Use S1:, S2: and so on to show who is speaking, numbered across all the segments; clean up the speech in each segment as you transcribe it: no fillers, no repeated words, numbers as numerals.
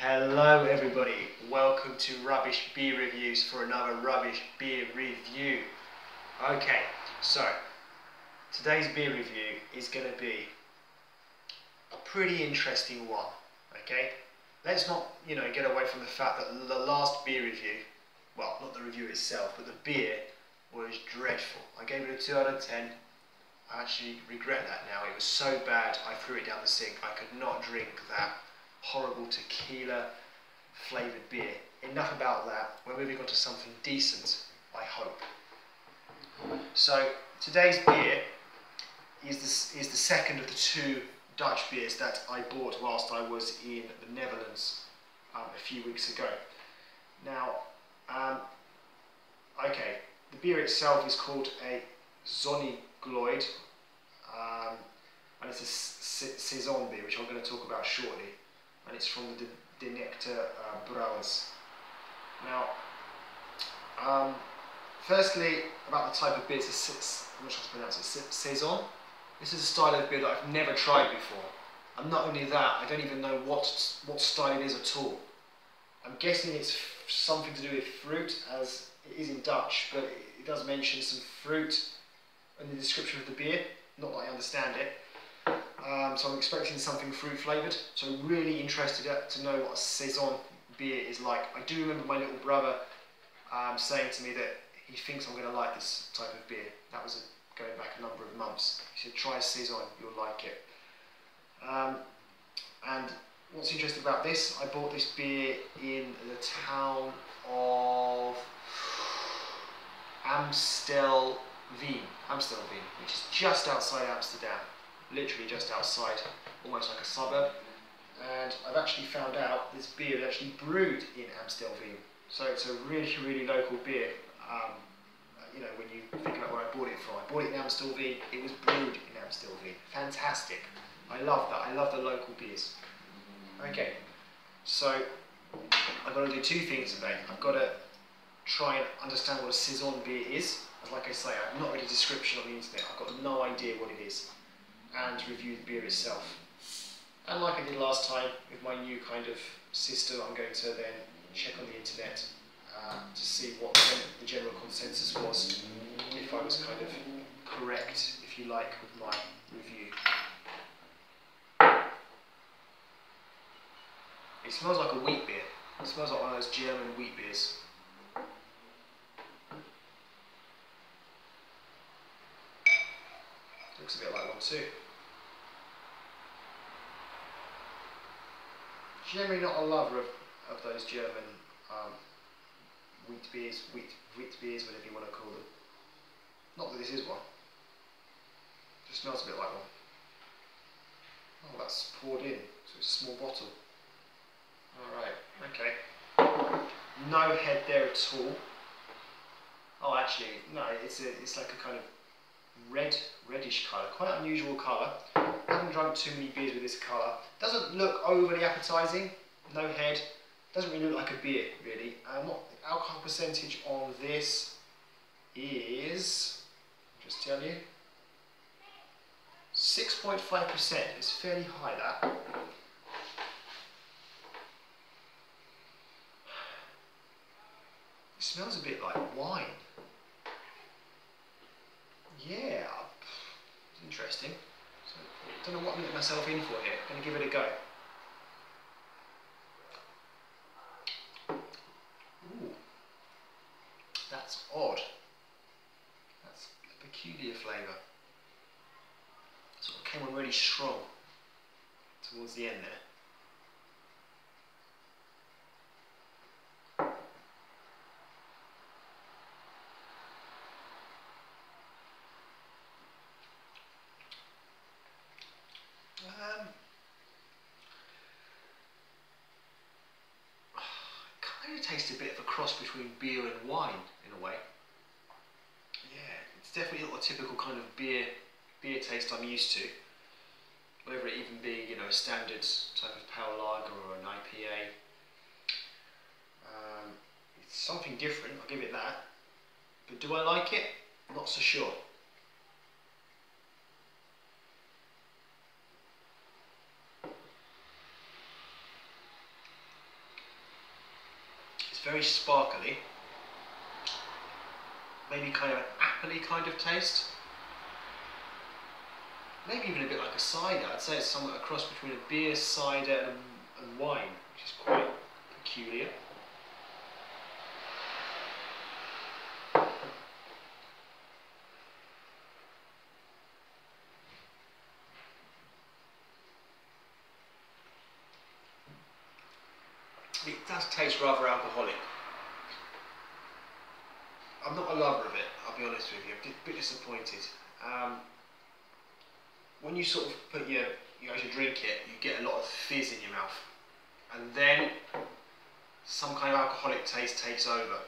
S1: Hello everybody, welcome to Rubbish Beer Reviews for another Rubbish Beer Review. Okay, so today's beer review is going to be a pretty interesting one, okay? Let's not, get away from the fact that the last beer review, well, not the review itself, but the beer was dreadful. I gave it a 2 out of 10. I actually regret that now. It was so bad I threw it down the sink. I could not drink that horrible tequila flavoured beer. Enough about that. We're moving on to something decent, I hope. So today's beer is the second of the 2 Dutch beers that I bought whilst I was in the Netherlands a few weeks ago. Now, okay, the beer itself is called a Zonnegloed, and it's a Saison beer, which I'm going to talk about shortly, and it's from the Naeckte Brouwers. Now, firstly, about the type of beer, I'm not sure how to pronounce it, Saison. This is a style of beer that I've never tried before, and not only that, I don't even know what style it is at all. I'm guessing it's something to do with fruit, as it is in Dutch, but it does mention some fruit in the description of the beer, not that I understand it. So I'm expecting something fruit flavoured, so really interested to know what a Saison beer is like. I do remember my little brother saying to me that he thinks I'm going to like this type of beer. That was going back a number of months. He said, try Saison, you'll like it. And what's interesting about this, I bought this beer in the town of Amstelveen, which is just outside Amsterdam, literally just outside, almost like a suburb. And I've actually found out this beer is actually brewed in Amstelveen, so it's a really, really local beer. When you think about where I bought it from, I bought it in Amstelveen, it was brewed in Amstelveen. Fantastic. I love that. I love the local beers. Okay, so I've got to do 2 things today. I've got to try and understand what a Saison beer is. As like I say, I've not read a description on the internet. I've got no idea what it is. And review the beer itself. And like I did last time with my new kind of system, I'm going to then check on the internet to see what the general consensus was, if I was kind of correct, if you like, with my review. It smells like a wheat beer. It smells like one of those German wheat beers. Looks a bit like one too. Generally not a lover of those German wheat beers, whatever you want to call them. Not that this is one. Just smells a bit like one. Oh, that's poured in, so it's a small bottle. Alright, okay. No head there at all. Oh, actually, no, it's like a kind of reddish colour, quite unusual colour. I haven't drunk too many beers with this colour. Doesn't look overly appetising, no head. Doesn't really look like a beer, really. What the alcohol percentage on this is, I'll just tell you, 6.5%. It's fairly high, that. It smells a bit like wine. Yeah, it's interesting. So, don't know what I'm letting myself in for here. I'm going to give it a go. Ooh, that's odd. That's a peculiar flavour. Sort of came on really strong towards the end there. Kind of tastes a bit of a cross between beer and wine in a way. Yeah, it's definitely not the typical kind of beer taste I'm used to. Whether it even be, a standard type of pale lager or an IPA. It's something different, I'll give it that. But do I like it? Not so sure. very sparkly. Maybe kind of an appley kind of taste. Maybe even a bit like a cider. I'd say it's somewhat a cross between a beer, cider and wine, which is quite peculiar. It does taste rather alcoholic. I'm not a lover of it, I'll be honest with you. I'm a bit disappointed. When you sort of put you actually drink it, you get a lot of fizz in your mouth, and then some kind of alcoholic taste takes over.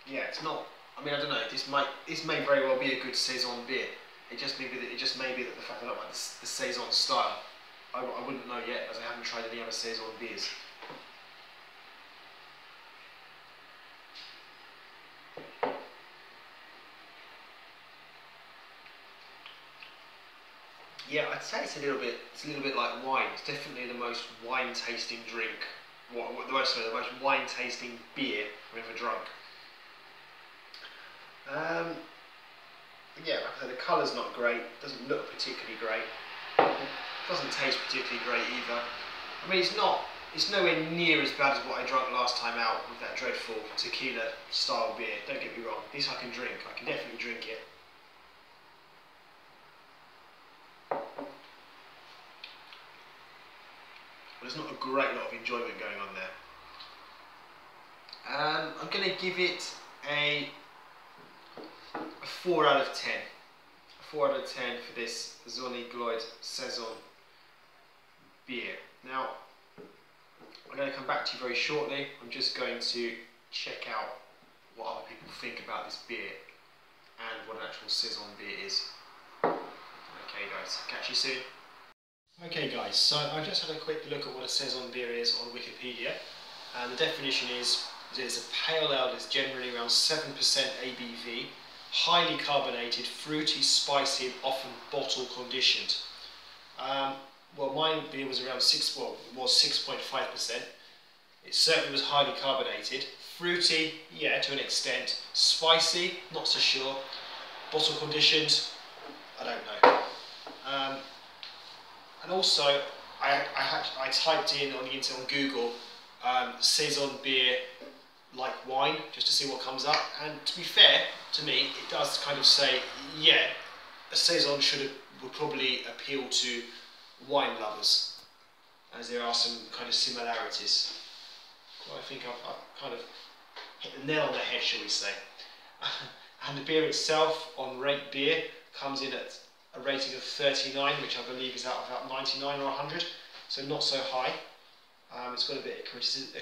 S1: Yeah, it's not. I mean, I don't know. This may very well be a good saison beer. It just may be that the fact that I don't like the saison style. I wouldn't know yet, as I haven't tried any other saison beers. Yeah, I'd say it's a little bit like wine. It's definitely the most wine-tasting drink, the most wine-tasting beer I've ever drunk. Yeah, like I said, the colour's not great. Doesn't look particularly great. Doesn't taste particularly great either. I mean, it's nowhere near as bad as what I drank last time out with that dreadful tequila-style beer. Don't get me wrong. This I can drink. I can definitely drink it. There's not a great lot of enjoyment going on there. I'm going to give it a 4 out of 10. A 4 out of 10 for this Zonnegloed Saison beer. Now, I'm going to come back to you very shortly. I'm just going to check out what other people think about this beer and what an actual Saison beer is. Okay guys, catch you soon. Okay guys, so I just had a quick look at what a Saison beer is on Wikipedia, and the definition is that it's a pale ale that's generally around 7% ABV, highly carbonated, fruity, spicy and often bottle conditioned. Well, my beer was around 6.5%. It certainly was highly carbonated, fruity, yeah, to an extent, spicy, not so sure, bottle conditioned, I don't know. And also, I typed in on the internet, on Google, Saison beer like wine, just to see what comes up. And to be fair, to me, it does kind of say, yeah, a Saison would probably appeal to wine lovers, as there are some kind of similarities. Well, I think I've kind of hit the nail on the head, shall we say. And the beer itself, on Rate Beer, comes in at a rating of 39, which I believe is out of about 99 or 100, so not so high. It's got a bit of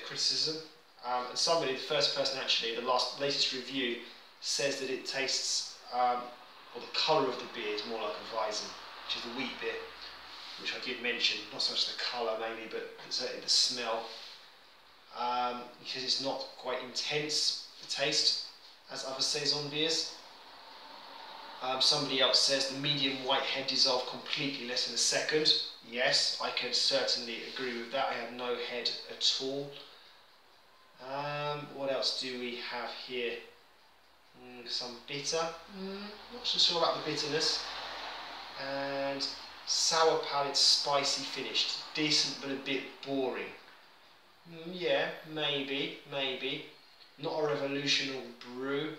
S1: criticism. And somebody, the first person actually, the latest review, says that it tastes, or the colour of the beer is more like a Weizen, which is the wheat beer, which I did mention, not so much the colour maybe, but certainly the smell. Because it's not quite intense, the taste, as other Saison beers. Somebody else says the medium white head dissolved completely less than a second. Yes, I can certainly agree with that. I have no head at all. What else do we have here? Some bitter. Not so sure about the bitterness. And sour palate, spicy finished. Decent but a bit boring. Yeah, maybe. Not a revolutionary brew.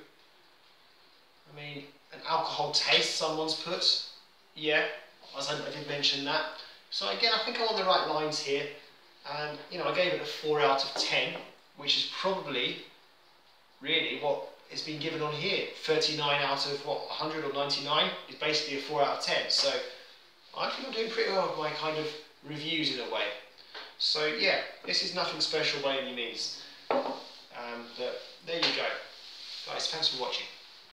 S1: I mean, an alcohol taste someone's put. Yeah, I did mention that. So again, I think I'm on the right lines here. And, you know, I gave it a 4 out of 10, which is probably really what it's been given on here. 39 out of, what, 100 or 99 is basically a 4 out of 10. So I think I'm doing pretty well with my kind of reviews in a way. So yeah, this is nothing special by any means. But there you go. Guys, thanks for watching.